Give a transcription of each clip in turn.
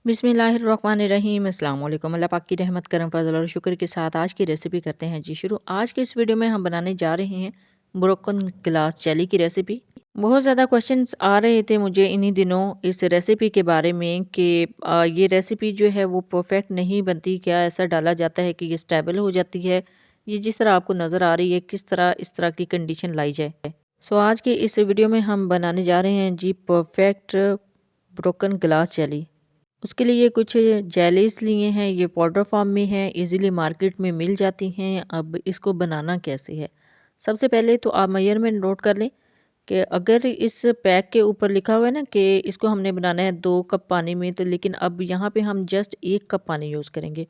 बिस्मिल्लाहिर्रहमानिर्रहीम अस्सलाम वालेकुम। अल्लाह पाक की रहमत करम फजल और शुक्र के साथ आज की रेसिपी करते हैं जी शुरू। आज के इस वीडियो में हम बनाने जा रहे हैं ब्रोकन ग्लास जेली की रेसिपी। बहुत ज़्यादा क्वेश्चंस आ रहे थे मुझे इन्हीं दिनों इस रेसिपी के बारे में कि ये रेसिपी जो है वो परफेक्ट नहीं बनती, क्या ऐसा डाला जाता है कि ये स्टेबल हो जाती है, ये जिस तरह आपको नज़र आ रही है किस तरह इस तरह की कंडीशन लाई जाए। सो आज के इस वीडियो में हम बनाने जा रहे हैं जी परफेक्ट ब्रोकन ग्लास जेली। उसके लिए कुछ जेलीस लिए हैं, ये पाउडर फॉर्म में है, इजीली मार्केट में मिल जाती हैं। अब इसको बनाना कैसे है, सबसे पहले तो आप मेजरमेंट नोट कर लें कि अगर इस पैक के ऊपर लिखा हुआ है ना कि इसको हमने बनाना है 2 कप पानी में, तो लेकिन अब यहाँ पे हम जस्ट 1 कप पानी यूज़ करेंगे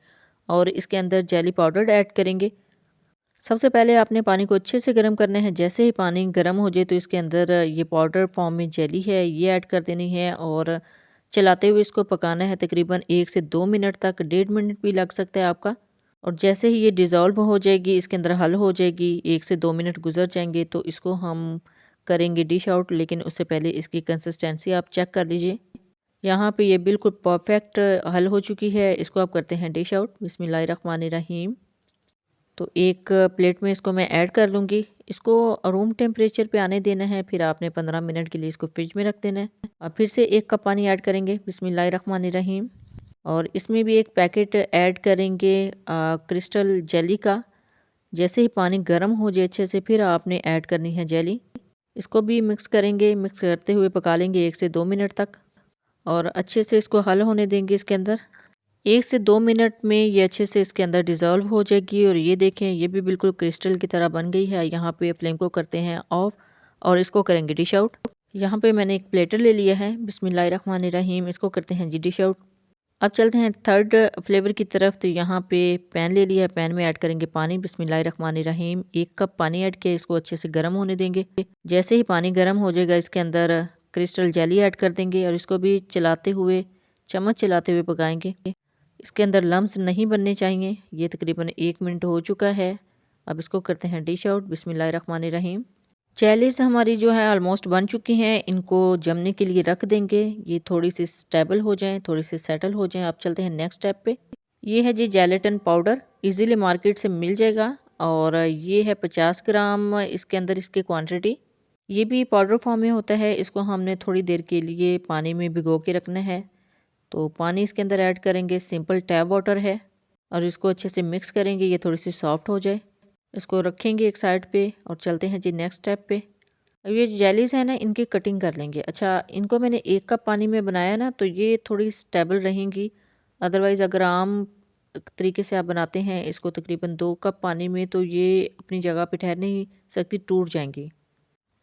और इसके अंदर जेली पाउडर ऐड करेंगे। सबसे पहले आपने पानी को अच्छे से गर्म करना है। जैसे ही पानी गर्म हो जाए तो इसके अंदर ये पाउडर फॉर्म में जेली है ये ऐड कर देनी है और चलाते हुए इसको पकाना है तकरीबन 1 से 2 मिनट तक। 1.5 मिनट भी लग सकता है आपका। और जैसे ही ये डिज़ोल्व हो जाएगी, इसके अंदर हल हो जाएगी, 1 से 2 मिनट गुजर जाएंगे तो इसको हम करेंगे डिश आउट। लेकिन उससे पहले इसकी कंसिस्टेंसी आप चेक कर लीजिए। यहाँ पे ये बिल्कुल परफेक्ट हल हो चुकी है। इसको आप करते हैं डिश आउट। बिस्मिल्लाहिर्रहमानिर्रहीम। तो एक प्लेट में इसको मैं ऐड कर लूँगी। इसको रूम टेम्परेचर पे आने देना है, फिर आपने 15 मिनट के लिए इसको फ्रिज में रख देना है। अब फिर से 1 कप पानी ऐड करेंगे। बिस्मिल्लाहिर्रहमानिर्रहीम। और इसमें भी एक पैकेट ऐड करेंगे क्रिस्टल जेली का। जैसे ही पानी गर्म हो जाए अच्छे से, फिर आपने ऐड करनी है जेली। इसको भी मिक्स करेंगे, मिक्स करते हुए पका लेंगे 1 से 2 मिनट तक और अच्छे से इसको हल होने देंगे। इसके अंदर 1 से 2 मिनट में ये अच्छे से इसके अंदर डिज़ोल्व हो जाएगी और ये देखें ये भी बिल्कुल क्रिस्टल की तरह बन गई है। यहाँ पे फ्लेम को करते हैं ऑफ और इसको करेंगे डिश आउट। यहाँ पे मैंने एक प्लेटर ले लिया है। बिस्मिल्लाहिर्रहमानिर्रहीम। इसको करते हैं जी डिश आउट। अब चलते हैं थर्ड फ्लेवर की तरफ। तो यहाँ पे पैन ले लिया है, पैन में ऐड करेंगे पानी। बिस्मिल्लाहिर्रहमानिर्रहीम। 1 कप पानी ऐड किया, इसको अच्छे से गर्म होने देंगे। जैसे ही पानी गर्म हो जाएगा इसके अंदर क्रिस्टल जेली ऐड कर देंगे और इसको भी चलाते हुए, चम्मच चलाते हुए पकाएंगे। इसके अंदर लम्स नहीं बनने चाहिए। ये तकरीबन 1 मिनट हो चुका है। अब इसको करते हैं डिश आउट। बिस्मिल्लाहिर्रहमानिर्रहीम। चैलीस हमारी जो है ऑलमोस्ट बन चुकी हैं। इनको जमने के लिए रख देंगे, ये थोड़ी सी स्टेबल हो जाएं, थोड़ी सी सेटल हो जाएं। अब चलते हैं नेक्स्ट स्टेप पे। ये है जी जेलेटिन पाउडर, इजीली मार्केट से मिल जाएगा और ये है 50 ग्राम इसके अंदर इसकी क्वांटिटी। ये भी पाउडर फॉर्म में होता है। इसको हमने थोड़ी देर के लिए पानी में भिगो के रखना है। तो पानी इसके अंदर ऐड करेंगे, सिंपल टैप वाटर है और इसको अच्छे से मिक्स करेंगे, ये थोड़ी सी सॉफ्ट हो जाए। इसको रखेंगे एक साइड पे और चलते हैं जी नेक्स्ट स्टेप पे। अब ये जेलीज है ना, इनकी कटिंग कर लेंगे। अच्छा, इनको मैंने 1 कप पानी में बनाया ना, तो ये थोड़ी स्टेबल रहेंगी। अदरवाइज़ अगर आम तरीके से आप बनाते हैं इसको तकरीबन 2 कप पानी में, तो ये अपनी जगह पे ठहर नहीं सकती, टूट जाएंगी।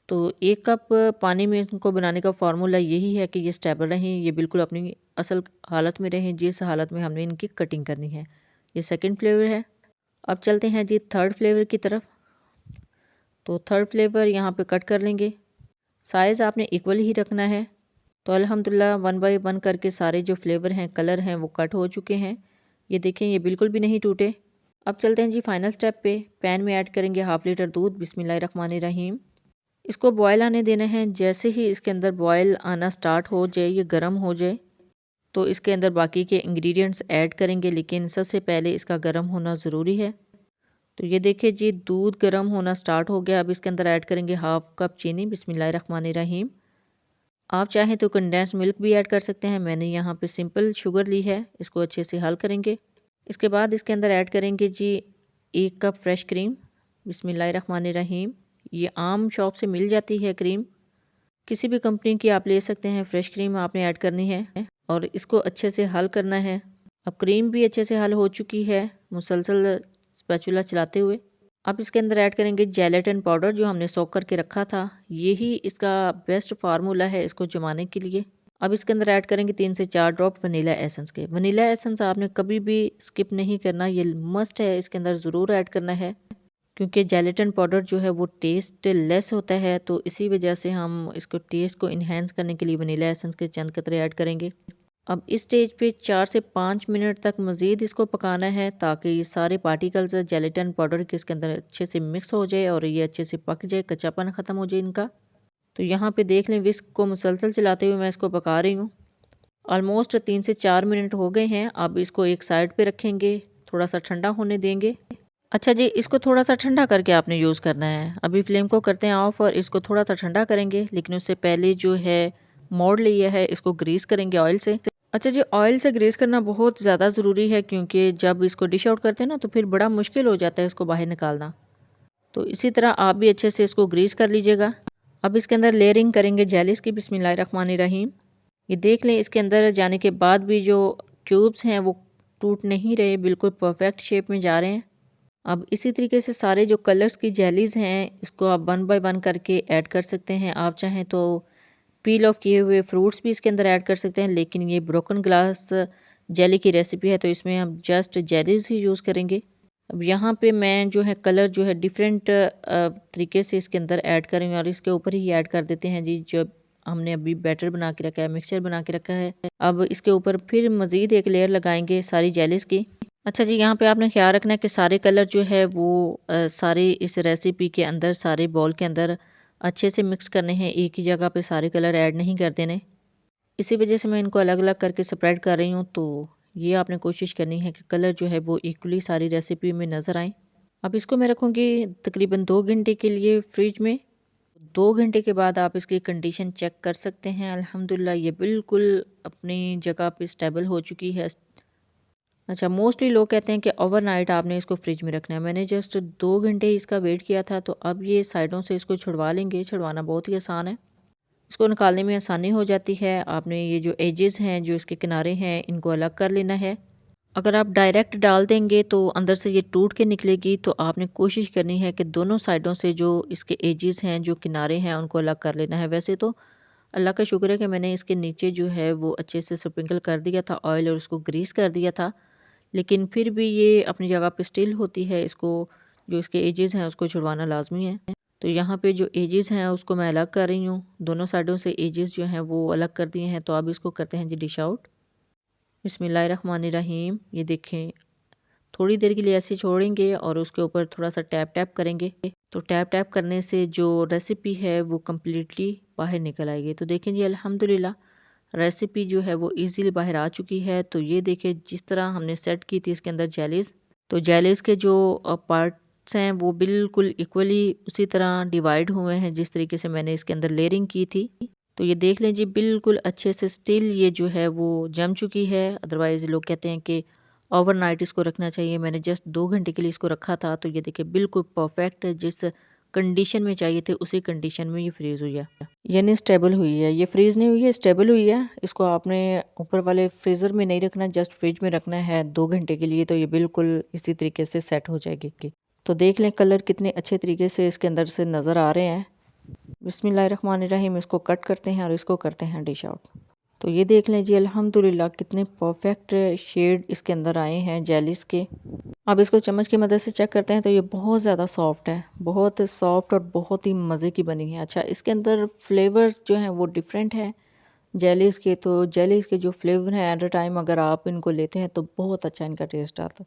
तो 1 कप पानी में इनको बनाने का फार्मूला यही है कि ये स्टेबल रहें, ये बिल्कुल अपनी असल हालत में रहें, जिस हालत में हमने इनकी कटिंग करनी है। ये सेकंड फ्लेवर है। अब चलते हैं जी थर्ड फ्लेवर की तरफ। तो थर्ड फ्लेवर यहाँ पे कट कर लेंगे। साइज़ आपने इक्वल ही रखना है। तो अल्हम्दुलिल्लाह 1 बाय 1 करके सारे जो फ्लेवर हैं, कलर हैं, वो कट हो चुके हैं। ये देखें ये बिल्कुल भी नहीं टूटे। अब चलते हैं जी फाइनल स्टेप पे। पैन में ऐड करेंगे 1/2 लीटर दूध। बिस्मिल्लाहिर्रहमानिर्रहीम। इसको बॉयल आने देना है। जैसे ही इसके अंदर बॉयल आना स्टार्ट हो जाए, ये गर्म हो जाए, तो इसके अंदर बाकी के इंग्रेडिएंट्स ऐड करेंगे। लेकिन सबसे पहले इसका गर्म होना ज़रूरी है। तो ये देखिए जी दूध गर्म होना स्टार्ट हो गया। अब इसके अंदर ऐड करेंगे 1/2 कप चीनी। बिस्मिल्लाहिर्रहमानिर्रहीम। आप चाहें तो कंडेंस मिल्क भी ऐड कर सकते हैं। मैंने यहाँ पे सिंपल शुगर ली है। इसको अच्छे से हल करेंगे। इसके बाद इसके अंदर ऐड करेंगे जी 1 कप फ्रेश क्रीम। बिस्मिल्लाहिर्रहमानिर्रहीम। ये आम शॉप से मिल जाती है क्रीम, किसी भी कंपनी की आप ले सकते हैं। फ्रेश क्रीम आपने ऐड करनी है और इसको अच्छे से हल करना है। अब क्रीम भी अच्छे से हल हो चुकी है, मुसलसल स्पैचुला चलाते हुए। अब इसके अंदर ऐड करेंगे जेलेटिन पाउडर जो हमने सोक करके रखा था। यही इसका बेस्ट फार्मूला है इसको जमाने के लिए। अब इसके अंदर ऐड करेंगे 3 से 4 ड्रॉप वनीला एसेंस के। वनीला एसेंस आपने कभी भी स्किप नहीं करना, ये मस्ट है, इसके अंदर ज़रूर ऐड करना है। क्योंकि जेलेटिन पाउडर जो है वो टेस्ट लेस होता है, तो इसी वजह से हम इसको टेस्ट को इन्हेंस करने के लिए वनीला एसेंस के चंद कतरे ऐड करेंगे। अब इस स्टेज पे 4 से 5 मिनट तक मज़ीद इसको पकाना है ताकि ये सारे पार्टिकल्स जेलेटिन पाउडर के इसके अंदर अच्छे से मिक्स हो जाए और ये अच्छे से पक जाए, कच्चापन ख़त्म हो जाए इनका। तो यहाँ पे देख लें, विस्क को मुसलसल चलाते हुए मैं इसको पका रही हूँ। ऑलमोस्ट 3 से 4 मिनट हो गए हैं। अब इसको एक साइड पे रखेंगे, थोड़ा सा ठंडा होने देंगे। अच्छा जी, इसको थोड़ा सा ठंडा करके आपने यूज़ करना है। अभी फ्लेम को करते हैं ऑफ और इसको थोड़ा सा ठंडा करेंगे, लेकिन उससे पहले जो है मोड़ लिया है इसको ग्रीस करेंगे ऑयल से। अच्छा जी, ऑयल से ग्रीस करना बहुत ज़्यादा ज़रूरी है, क्योंकि जब इसको डिश आउट करते हैं ना तो फिर बड़ा मुश्किल हो जाता है इसको बाहर निकालना। तो इसी तरह आप भी अच्छे से इसको ग्रीस कर लीजिएगा। अब इसके अंदर लेयरिंग करेंगे जेलिस की। बिस्मिल्लाहिर्रहमानिर्रहीम। ये देख लें, इसके अंदर जाने के बाद भी जो क्यूब्स हैं वो टूट नहीं रहे, बिल्कुल परफेक्ट शेप में जा रहे हैं। अब इसी तरीके से सारे जो कलर्स की जेलीज़ हैं इसको आप वन बाय वन करके ऐड कर सकते हैं। आप चाहें तो पील ऑफ किए हुए फ्रूट्स भी इसके अंदर ऐड कर सकते हैं, लेकिन ये ब्रोकन ग्लास जेली की रेसिपी है तो इसमें हम जस्ट जेलीज़ ही यूज़ करेंगे। अब यहाँ पे मैं जो है कलर जो है डिफरेंट तरीके से इसके अंदर ऐड करेंगे और इसके ऊपर ही ऐड कर देते हैं जी जो हमने अभी बैटर बना के रखा है, मिक्सचर बना के रखा है। अब इसके ऊपर फिर मज़ीद एक लेयर लगाएंगे सारी जेलीज़ की। अच्छा जी, यहाँ पे आपने ख्याल रखना है कि सारे कलर जो है वो सारे इस रेसिपी के अंदर, सारे बॉल के अंदर अच्छे से मिक्स करने हैं। एक ही जगह पे सारे कलर ऐड नहीं कर देने। इसी वजह से मैं इनको अलग अलग करके स्प्रेड कर रही हूँ। तो ये आपने कोशिश करनी है कि कलर जो है वो इक्वली सारी रेसिपी में नज़र आए। अब इसको मैं रखूँगी तकरीबन 2 घंटे के लिए फ्रिज में। 2 घंटे के बाद आप इसकी कंडीशन चेक कर सकते हैं। अल्हम्दुलिल्लाह ये बिल्कुल अपनी जगह पे स्टेबल हो चुकी है। अच्छा, मोस्टली लोग कहते हैं कि ओवरनाइट आपने इसको फ्रिज में रखना है। मैंने जस्ट 2 घंटे ही इसका वेट किया था। तो अब ये साइडों से इसको छुड़वा लेंगे। छुड़वाना बहुत ही आसान है, इसको निकालने में आसानी हो जाती है। आपने ये जो एजेस हैं, जो इसके किनारे हैं, इनको अलग कर लेना है। अगर आप डायरेक्ट डाल देंगे तो अंदर से ये टूट के निकलेगी। तो आपने कोशिश करनी है कि दोनों साइडों से जो इसके एजेस हैं, जो किनारे हैं, उनको अलग कर लेना है। वैसे तो अल्लाह का शुक्र है कि मैंने इसके नीचे जो है वो अच्छे से स्प्रिंकल कर दिया था ऑयल और उसको ग्रीस कर दिया था, लेकिन फिर भी ये अपनी जगह पे स्टिल होती है। इसको जो इसके एजेस हैं उसको छुड़वाना लाजमी है। तो यहाँ पे जो एजेस हैं उसको मैं अलग कर रही हूँ। दोनों साइडों से एजेस जो हैं वो अलग कर दिए हैं। तो अब इसको करते हैं जी डिश आउट। बिस्मिल्लाहिर्रहमानिर्रहीम। ये देखें, थोड़ी देर के लिए ऐसे छोड़ेंगे और उसके ऊपर थोड़ा सा टैप टैप करेंगे। तो टैप टैप करने से जो रेसिपी है वो कम्प्लीटली बाहर निकल आएगी। तो देखें जी, अल्हम्दुलिल्लाह रेसिपी जो है वो इजीली बाहर आ चुकी है। तो ये देखिए, जिस तरह हमने सेट की थी इसके अंदर जेलीज़, तो जेलीज़ के जो पार्ट्स हैं वो बिल्कुल इक्वली उसी तरह डिवाइड हुए हैं जिस तरीके से मैंने इसके अंदर लेयरिंग की थी। तो ये देख लें जी, बिल्कुल अच्छे से स्टिल ये जो है वो जम चुकी है। अदरवाइज़ लोग कहते हैं कि ओवरनाइट इसको रखना चाहिए। मैंने जस्ट 2 घंटे के लिए इसको रखा था। तो ये देखिए बिल्कुल परफेक्ट जिस कंडीशन में चाहिए थे उसी कंडीशन में ये फ्रीज़ हुई है, यानी स्टेबल हुई है। ये फ्रीज़ नहीं हुई है, स्टेबल हुई है। इसको आपने ऊपर वाले फ्रीज़र में नहीं रखना, जस्ट फ्रिज में रखना है 2 घंटे के लिए। तो ये बिल्कुल इसी तरीके से सेट हो जाएगी। तो देख लें कलर कितने अच्छे तरीके से इसके अंदर से नज़र आ रहे हैं। बिस्मिल्लाहिर्रहमानिर्रहीम। इसको कट करते हैं और इसको करते हैं डिश आउट। तो ये देख लें जी, अल्हम्दुलिल्लाह कितने परफेक्ट शेड इसके अंदर आए हैं जेलीस के। अब इसको चम्मच की मदद से चेक करते हैं तो ये बहुत ज़्यादा सॉफ्ट है, बहुत सॉफ्ट और बहुत ही मज़े की बनी है। अच्छा, इसके अंदर फ्लेवर्स जो हैं वो डिफरेंट हैं जेलीस के। तो जेलीस के जो फ्लेवर हैं एट अ टाइम अगर आप इनको लेते हैं तो बहुत अच्छा इनका टेस्ट आता है।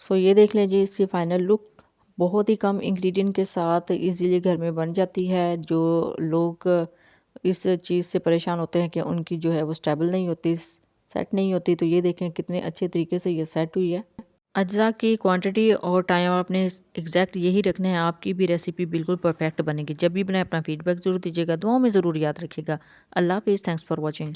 सो ये देख लें जी, इसकी फ़ाइनल लुक बहुत ही कम इंग्रेडिएंट के साथ इजीली घर में बन जाती है। जो लोग इस चीज़ से परेशान होते हैं कि उनकी जो है वो स्टेबल नहीं होती, सेट नहीं होती, तो ये देखें कितने अच्छे तरीके से ये सेट हुई है। अज्जा की क्वांटिटी और टाइम आपने एग्जैक्ट यही रखना है, आपकी भी रेसिपी बिल्कुल परफेक्ट बनेगी। जब भी बनाए अपना फीडबैक ज़रूर दीजिएगा, दुआओं में ज़रूर याद रखिएगा। अल्लाह हाफिज़, थैंक्स फॉर वॉचिंग।